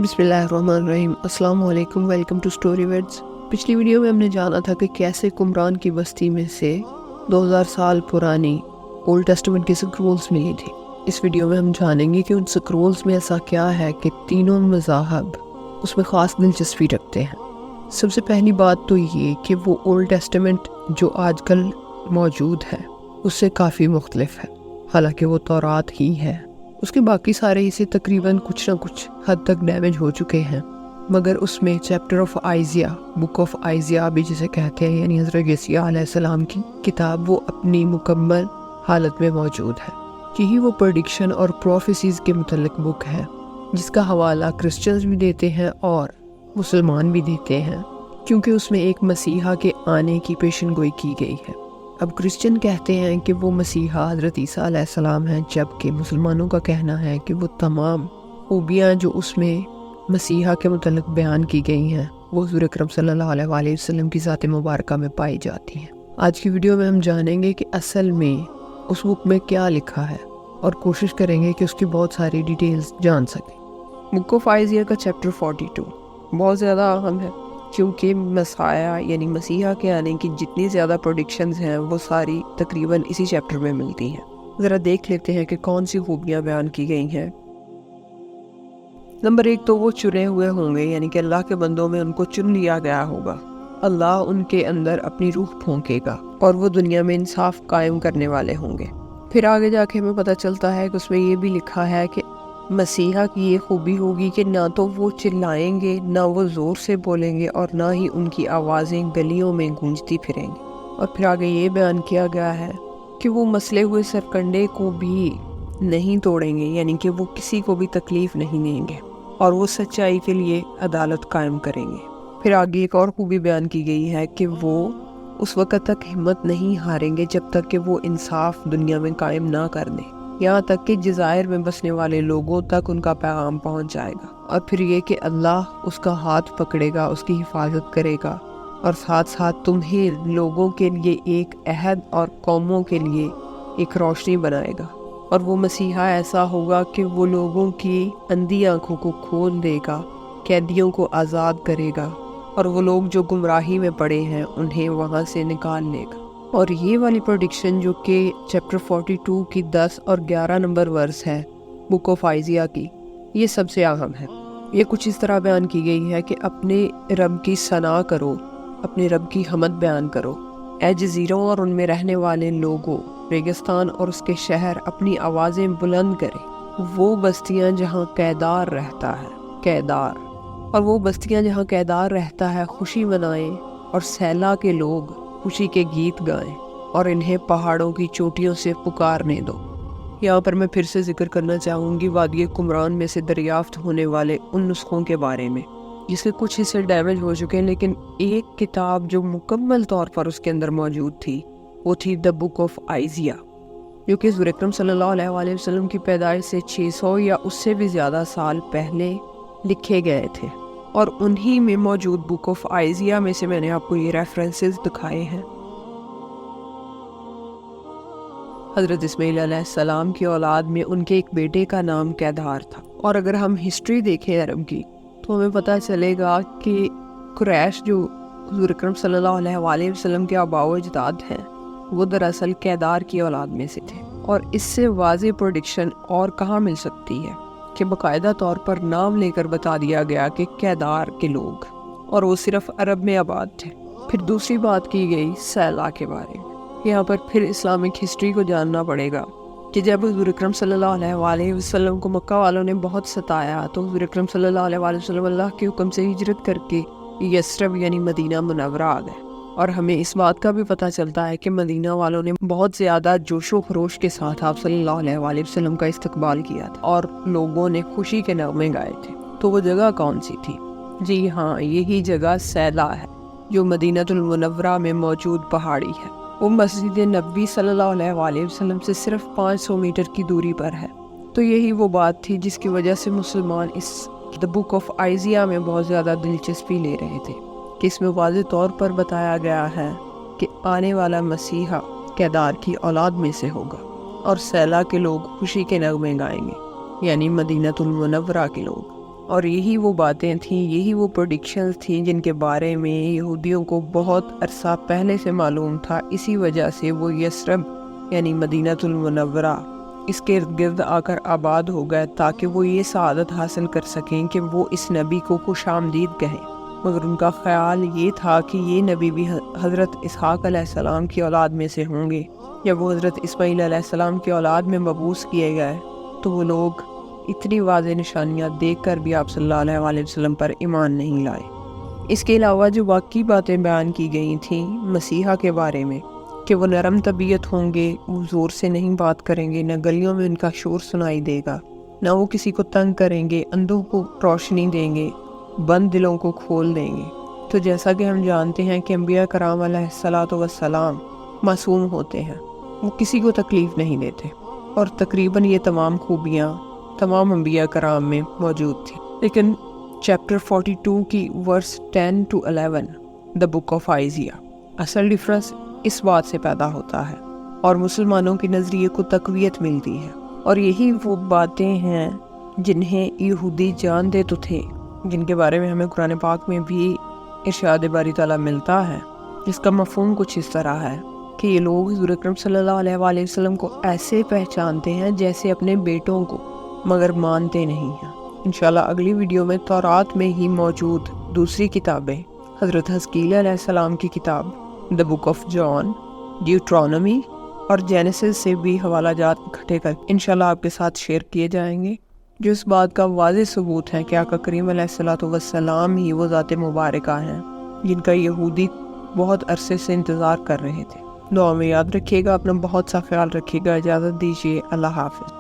बिस्मिल्लाहिर्रहमानिर्रहीम। अस्सलाम वालेकुम, वेलकम टू स्टोरी वर्ड्स। पिछली वीडियो में हमने जाना था कि कैसे कुमरान की बस्ती में से 2000 साल पुरानी ओल्ड टेस्टामेंट की स्क्रोल्स मिली थी। इस वीडियो में हम जानेंगे कि उन स्क्रोल्स में ऐसा क्या है कि तीनों मज़ाहब उसमें ख़ास दिलचस्पी रखते हैं। सबसे पहली बात तो ये कि वो ओल्ड टेस्टामेंट जो आजकल मौजूद है उससे काफ़ी मुख्तलिफ है। हालांकि वो तौरात ही है, उसके बाकी सारे हिस्से तकरीबन कुछ ना कुछ हद तक डैमेज हो चुके हैं, मगर उसमें चैप्टर ऑफ आइजिया, बुक ऑफ आइजिया भी जिसे कहते हैं, यानी हज़रत यसीया अलैहिस्सलाम की किताब, वो अपनी मुकम्मल हालत में मौजूद है। यही वो प्रेडिक्शन और प्रोफेसीज़ के मुतल्लिक बुक है जिसका हवाला क्रिश्चियंस भी देते हैं और मुसलमान भी देते हैं, क्योंकि उसमें एक मसीहा के आने की पेशन गोई की गई है। अब क्रिश्चियन कहते हैं कि वो मसीहा हज़रत ईसा अलैहिस्सलाम हैं, जबकि मुसलमानों का कहना है कि वो तमाम खूबियाँ जो उसमें मसीहा के मुतल्लिक बयान की गई हैं वो हुज़ूर अकरम सल्लल्लाहु अलैहि वसल्लम की ज़ात मुबारका में पाई जाती हैं। आज की वीडियो में हम जानेंगे कि असल में उस बुक में क्या लिखा है और कोशिश करेंगे कि उसकी बहुत सारी डिटेल्स जान सकें। बुक ऑफ आइजिया का चैप्टर 42 बहुत ज़्यादा अहम है, क्योंकि मसाया यानी मसीहा के आने की जितनी ज़्यादा प्रेडिक्शंस हैं वो सारी तकरीबन इसी चैप्टर में मिलती हैं। ज़रा देख लेते हैं कि कौन सी खूबियाँ बयान की गई हैं। नंबर 1 तो वो चुने हुए होंगे, यानी कि अल्लाह के बंदों में उनको चुन लिया गया होगा। अल्लाह उनके अंदर अपनी रूह फूंकेगा और वो दुनिया में इंसाफ कायम करने वाले होंगे। फिर आगे जाके हमें पता चलता है कि उसमें ये भी लिखा है कि मसीहा की ये खूबी होगी कि ना तो वो चिल्लाएंगे, ना वो ज़ोर से बोलेंगे और ना ही उनकी आवाज़ें गलियों में गूंजती फिरेंगी। और फिर आगे ये बयान किया गया है कि वो मसले हुए सरकंडे को भी नहीं तोड़ेंगे, यानी कि वो किसी को भी तकलीफ़ नहीं देंगे और वो सच्चाई के लिए अदालत कायम करेंगे। फिर आगे एक और खूबी बयान की गई है कि वो उस वक़्त तक हिम्मत नहीं हारेंगे जब तक कि वो इंसाफ दुनिया में कायम ना कर दें, यहाँ तक कि जज़ायर में बसने वाले लोगों तक उनका पैगाम पहुँच जाएगा। और फिर ये कि अल्लाह उसका हाथ पकड़ेगा, उसकी हिफाजत करेगा और साथ साथ तुम्हें लोगों के लिए एक अहद और कौमों के लिए एक रोशनी बनाएगा। और वो मसीहा ऐसा होगा कि वो लोगों की अंधी आँखों को खोल देगा, कैदियों को आज़ाद करेगा और वो लोग जो गुमराही में पड़े हैं उन्हें वहाँ से निकाल लेगा। और ये वाली प्रेडिक्शन जो कि चैप्टर 42 की 10 और 11 नंबर वर्स है बुक ऑफ आइजिया की, ये सबसे अहम है। ये कुछ इस तरह बयान की गई है कि अपने रब की सना करो, अपने रब की हमद बयान करो, ए जज़ीरों और उनमें रहने वाले लोगों, रेगिस्तान और उसके शहर अपनी आवाज़ें बुलंद करें। वो बस्तियाँ जहाँ कैदार रहता है, कैदार, और वो बस्तियाँ जहाँ कैदार रहता है खुशी मनाएं और सैला के लोग खुशी के गीत गाएं और इन्हें पहाड़ों की चोटियों से पुकारने दो। यहाँ पर मैं फिर से जिक्र करना चाहूँगी वादी कुमरान में से दरियाफ्त होने वाले उन नुस्खों के बारे में जिसके कुछ हिस्से डैमेज हो चुके हैं, लेकिन एक किताब जो मुकम्मल तौर पर उसके अंदर मौजूद थी वो थी द बुक ऑफ आइजिया, जो कि हुज़ूर अकरम सल्लल्लाहु अलैहि वसल्लम की पैदाइश से 600 या उससे भी ज़्यादा साल पहले लिखे गए थे। और उन्हीं में मौजूद बुक ऑफ आइजिया में से मैंने आपको ये रेफरेंसेस दिखाए हैं। हज़रत इस्माईल अलैहिस्सलाम की औलाद में उनके एक बेटे का नाम कैदार था। और अगर हम हिस्ट्री देखें अरब की तो हमें पता चलेगा कि कुरैश जो हुज़ूर अकरम सल्लल्लाहु अलैहि वसल्लम के आबाओ अजदाद हैं वो दरअसल कैदार की औलाद में से थे। और इससे वाज़ेह प्रेडिक्शन और कहाँ मिल सकती है कि बाकायदा तौर पर नाम लेकर बता दिया गया कि कैदार के लोग, और वो सिर्फ अरब में आबाद थे। फिर दूसरी बात की गई सैला के बारे में। यहाँ पर फिर इस्लामिक हिस्ट्री को जानना पड़ेगा कि जब हुज़ूर अकरम सल्लल्लाहु अलैहि वसल्लम को मक्का वालों ने बहुत सताया तो हुज़ूर अकरम सल्लल्लाहु अलैहि वसल्लम अल्लाह के हुक्म से हिजरत करके यस्रब यानी मदीना मुनव्वरा आ गए। और हमें इस बात का भी पता चलता है कि मदीना वालों ने बहुत ज़्यादा जोशो खरोश के साथ आप सल्लल्लाहु अलैहि वसल्लम का इस्तकबाल किया था और लोगों ने खुशी के नगमे गाए थे। तो वो जगह कौन सी थी? जी हाँ, यही जगह सैला है जो मदीनतुल मुनव्वरा में मौजूद पहाड़ी है। वो मस्जिद नबी सल्लल्लाहु अलैहि वसल्लम से सिर्फ 500 मीटर की दूरी पर है। तो यही वो बात थी जिसकी वजह से मुसलमान इस द बुक ऑफ आइजिया में बहुत ज़्यादा दिलचस्पी ले रहे थे कि इसमें वाज़ेह तौर पर बताया गया है कि आने वाला मसीहा कैदार की औलाद में से होगा और सैला के लोग खुशी के नगमे गाएंगे, यानी मदीनतुल मुनव्वरा के लोग। اور یہی وہ باتیں تھیں، یہی وہ پریڈکشنز تھیں جن کے بارے میں یہودیوں کو بہت عرصہ پہلے سے معلوم تھا۔ اسی وجہ سے وہ یثرب یعنی مدینۃ المنورہ اس کے ارد گرد آ کر آباد ہو گئے تاکہ وہ یہ سعادت حاصل کر سکیں کہ وہ اس نبی کو خوش آمدید کہیں۔ مگر ان کا خیال یہ تھا کہ یہ نبی بھی حضرت اسحاق علیہ السلام کی اولاد میں سے ہوں گے، یا وہ حضرت اسماعیل علیہ السلام کی اولاد میں مبعوث کیے گئے۔ تو وہ لوگ اتنی واضح نشانیاں دیکھ کر بھی آپ صلی اللہ علیہ وآلہ وسلم پر ایمان نہیں لائے۔ اس کے علاوہ جو واقعی باتیں بیان کی گئی تھیں مسیحا کے بارے میں کہ وہ نرم طبیعت ہوں گے، وہ زور سے نہیں بات کریں گے، نہ گلیوں میں ان کا شور سنائی دے گا، نہ وہ کسی کو تنگ کریں گے، اندھوں کو روشنی دیں گے، بند دلوں کو کھول دیں گے۔ تو جیسا کہ ہم جانتے ہیں کہ انبیاء کرام علیہ السلام معصوم ہوتے ہیں، وہ کسی کو تکلیف نہیں دیتے، اور تقریباً یہ تمام خوبیاں تمام انبیاء کرام میں موجود تھی۔ لیکن چیپٹر 42 کی ورس 10 to 11 دا بک آف آئزیہ، اصل ڈفرنس اس بات سے پیدا ہوتا ہے اور مسلمانوں کے نظریے کو تقویت ملتی ہے، اور یہی وہ باتیں ہیں جنہیں یہودی جانتے تو تھے، جن کے بارے میں ہمیں قرآن پاک میں بھی ارشاد باری تعالیٰ ملتا ہے، جس کا مفہوم کچھ اس طرح ہے کہ یہ لوگ حضور اکرم صلی اللہ علیہ وآلہ وسلم کو ایسے پہچانتے ہیں جیسے اپنے بیٹوں کو، مگر مانتے نہیں ہیں۔ انشاءاللہ اگلی ویڈیو میں تورات میں ہی موجود دوسری کتابیں، حضرت حزقیل علیہ السلام کی کتاب دا بک آف جان، ڈیوٹرانومی اور جینیسس سے بھی حوالہ جات اکٹھے کر انشاءاللہ آپ کے ساتھ شیئر کیے جائیں گے، جو اس بات کا واضح ثبوت ہے کہ آقا کریم علیہ السلام ہی وہ ذات مبارکہ ہیں جن کا یہودی بہت عرصے سے انتظار کر رہے تھے۔ دعا میں یاد رکھیے گا، اپنا بہت سا خیال رکھیے گا، اجازت دیجیے، اللہ حافظ۔